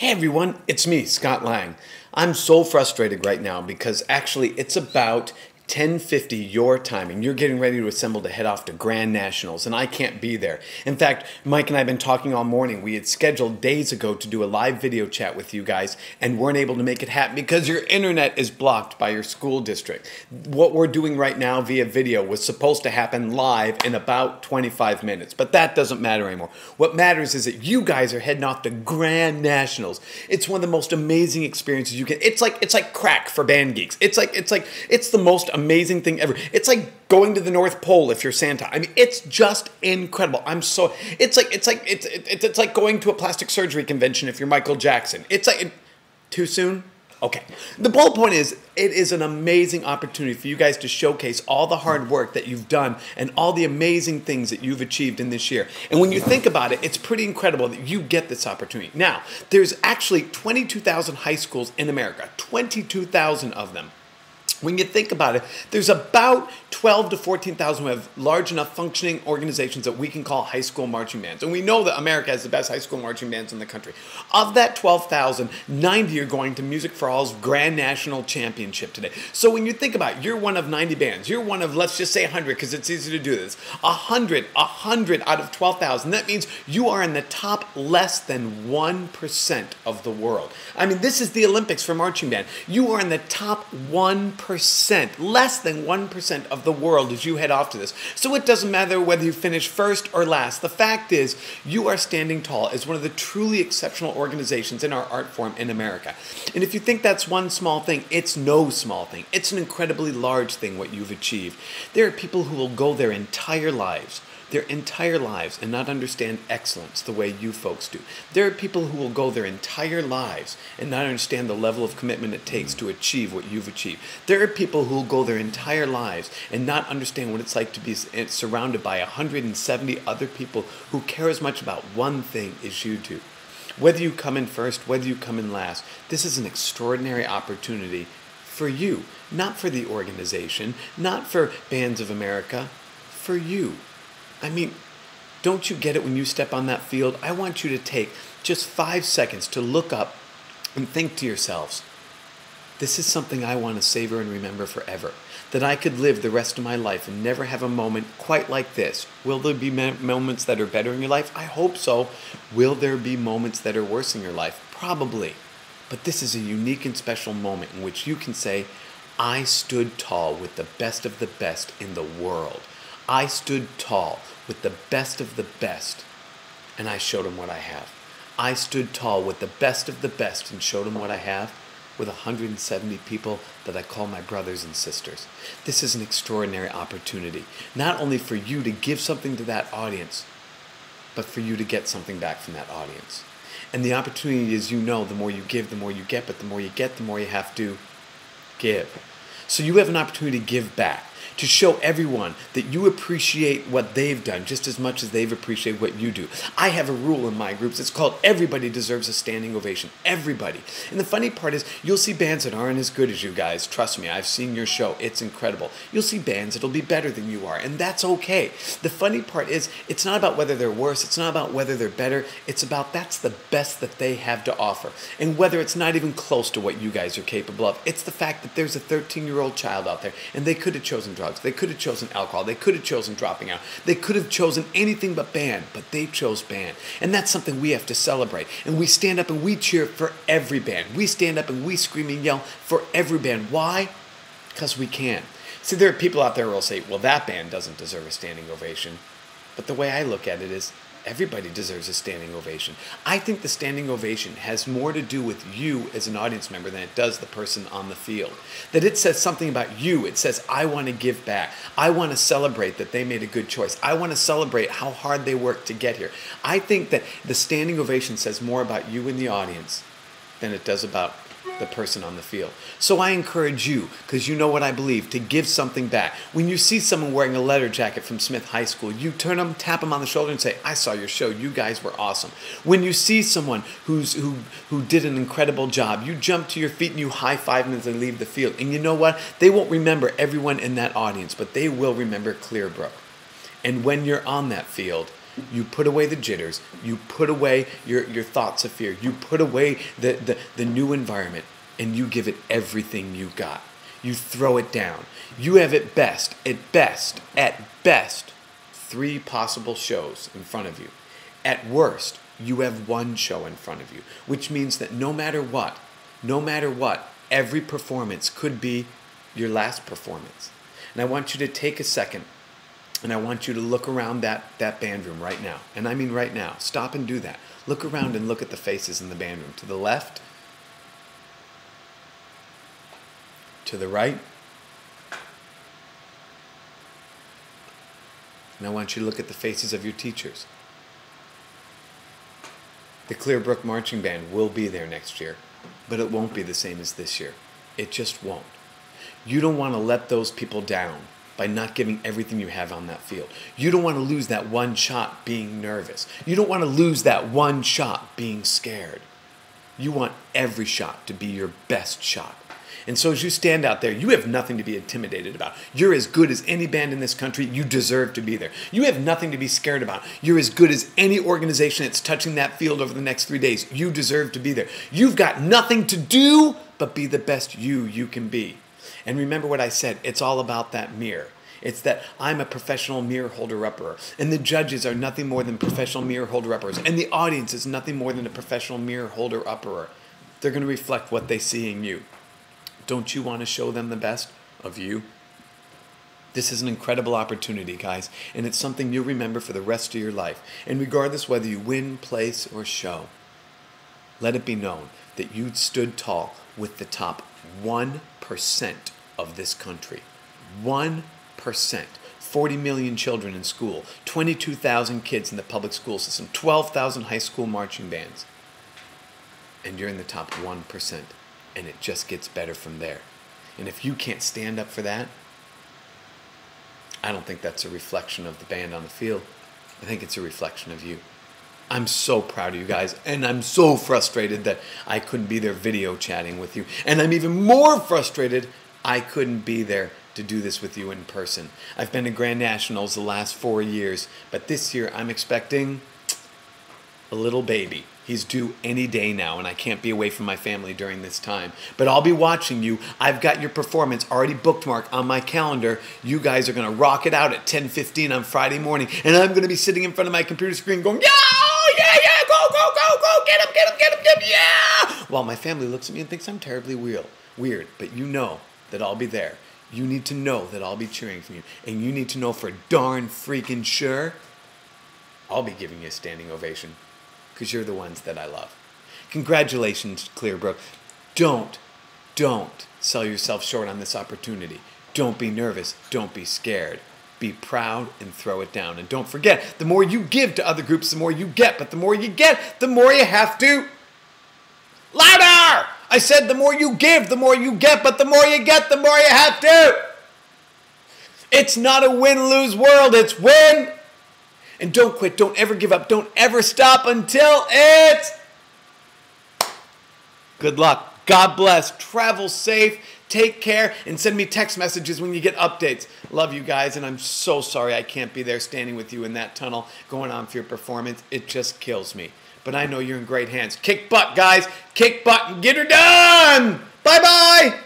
Hey everyone, it's me, Scott Lang. I'm so frustrated right now because actually it's about 10:50 your time and you're getting ready to assemble to head off to Grand Nationals and I can't be there. In fact, Mike and I have been talking all morning. We had scheduled days ago to do a live video chat with you guys and weren't able to make it happen because your internet is blocked by your school district. What we're doing right now via video was supposed to happen live in about 25 minutes, but that doesn't matter anymore. What matters is that you guys are heading off to Grand Nationals. It's one of the most amazing experiences you can. It's like crack for band geeks. It's the most amazing thing ever. It's like going to the North Pole if you're Santa. I mean, it's just incredible. It's like going to a plastic surgery convention if you're Michael Jackson. Too soon? Okay. The whole point is, it is an amazing opportunity for you guys to showcase all the hard work that you've done and all the amazing things that you've achieved in this year. And when you think about it, it's pretty incredible that you get this opportunity. Now, there's actually 22,000 high schools in America, 22,000 of them. When you think about it, there's about 12 to 14,000 who have large enough functioning organizations that we can call high school marching bands. And we know that America has the best high school marching bands in the country. Of that 12,000, 90 are going to Music for All's Grand National Championship today. So when you think about it, you're one of 90 bands. You're one of, let's just say 100 because it's easy to do this. 100 out of 12,000. That means you are in the top less than 1% of the world. I mean, this is the Olympics for marching band. You are in the top 1%. Less than 1% of the world as you head off to this. So it doesn't matter whether you finish first or last. The fact is, you are standing tall as one of the truly exceptional organizations in our art form in America. And if you think that's one small thing, it's no small thing. It's an incredibly large thing what you've achieved. There are people who will go their entire lives and not understand excellence the way you folks do. There are people who will go their entire lives and not understand the level of commitment it takes to achieve what you've achieved. There are people who will go their entire lives and not understand what it's like to be surrounded by 170 other people who care as much about one thing as you do. Whether you come in first, whether you come in last, this is an extraordinary opportunity for you, not for the organization, not for Bands of America, for you. I mean, don't you get it when you step on that field? I want you to take just 5 seconds to look up and think to yourselves, this is something I want to savor and remember forever. That I could live the rest of my life and never have a moment quite like this. Will there be moments that are better in your life? I hope so. Will there be moments that are worse in your life? Probably. But this is a unique and special moment in which you can say, I stood tall with the best of the best in the world. I stood tall with the best of the best, and I showed them what I have. I stood tall with the best of the best and showed them what I have with 170 people that I call my brothers and sisters. This is an extraordinary opportunity, not only for you to give something to that audience, but for you to get something back from that audience. And the opportunity is, you know, the more you give, the more you get, but the more you get, the more you have to give. So you have an opportunity to give back, to show everyone that you appreciate what they've done just as much as they've appreciated what you do. I have a rule in my groups. It's called everybody deserves a standing ovation. Everybody. And the funny part is, you'll see bands that aren't as good as you guys. Trust me, I've seen your show. It's incredible. You'll see bands that'll be better than you are, and that's okay. The funny part is, it's not about whether they're worse. It's not about whether they're better. It's about that's the best that they have to offer. And whether it's not even close to what you guys are capable of, it's the fact that there's a 13-year-old child out there, and they could have chosen drugs. They could have chosen alcohol. They could have chosen dropping out. They could have chosen anything but band, but they chose band. And that's something we have to celebrate. And we stand up and we cheer for every band. We stand up and we scream and yell for every band. Why? Because we can. See, there are people out there who will say, well, that band doesn't deserve a standing ovation. But the way I look at it is, everybody deserves a standing ovation. I think the standing ovation has more to do with you as an audience member than it does the person on the field. That it says something about you. It says, I want to give back. I want to celebrate that they made a good choice. I want to celebrate how hard they worked to get here. I think that the standing ovation says more about you in the audience than it does about the person on the field. So I encourage you, because you know what I believe, to give something back. When you see someone wearing a leather jacket from Smith High School, you turn them, tap them on the shoulder and say, I saw your show. You guys were awesome. When you see someone who did an incredible job, you jump to your feet and you high-five them as they leave the field. And you know what? They won't remember everyone in that audience, but they will remember Clearbrook. And when you're on that field, You put away the jitters. You put away your thoughts of fear. You put away the new environment, and you give it everything you got. You throw it down. You have at best, 3 possible shows in front of you. At worst, you have 1 show in front of you, which means that no matter what, every performance could be your last performance. And I want you to take a second, and I want you to look around that band room right now. And I mean right now. Stop and do that. Look around and look at the faces in the band room. To the left, to the right, and I want you to look at the faces of your teachers. The Clear Brook Marching Band will be there next year, but it won't be the same as this year. It just won't. You don't want to let those people down by not giving everything you have on that field. You don't want to lose that 1 shot being nervous. You don't want to lose that 1 shot being scared. You want every shot to be your best shot. And so as you stand out there, you have nothing to be intimidated about. You're as good as any band in this country. You deserve to be there. You have nothing to be scared about. You're as good as any organization that's touching that field over the next 3 days. You deserve to be there. You've got nothing to do but be the best you can be. And remember what I said. It's all about that mirror. It's that I'm a professional mirror holder-upper, and the judges are nothing more than professional mirror holder-uppers, and the audience is nothing more than a professional mirror holder-upperer. They're going to reflect what they see in you. Don't you want to show them the best of you? This is an incredible opportunity, guys, and it's something you'll remember for the rest of your life. And regardless whether you win, place, or show, let it be known that you stood tall with the top 1% of this country. 1%. 40 million children in school, 22,000 kids in the public school system, 12,000 high school marching bands. And you're in the top 1%. And it just gets better from there. And if you can't stand up for that, I don't think that's a reflection of the band on the field. I think it's a reflection of you. I'm so proud of you guys, and I'm so frustrated that I couldn't be there video chatting with you. And I'm even more frustrated I couldn't be there to do this with you in person. I've been to Grand Nationals the last 4 years, but this year I'm expecting a little baby. He's due any day now, and I can't be away from my family during this time. But I'll be watching you. I've got your performance already bookmarked on my calendar. You guys are going to rock it out at 10:15 on Friday morning, and I'm going to be sitting in front of my computer screen going, yeah, go, get him, yeah! While my family looks at me and thinks I'm terribly weird, but you know that I'll be there. You need to know that I'll be cheering for you, and you need to know for darn freaking sure I'll be giving you a standing ovation. Because you're the ones that I love. Congratulations, Clear Brook. Don't sell yourself short on this opportunity. Don't be nervous. Don't be scared. Be proud and throw it down. And don't forget, the more you give to other groups, the more you get. But the more you get, the more you have to. Louder! I said the more you give, the more you get. But the more you get, the more you have to. It's not a win-lose world. It's win. And don't quit. Don't ever give up. Don't ever stop until it's... Good luck. God bless. Travel safe. Take care. And send me text messages when you get updates. Love you guys. And I'm so sorry I can't be there standing with you in that tunnel going on for your performance. It just kills me. But I know you're in great hands. Kick butt, guys. Kick butt and get her done. Bye-bye.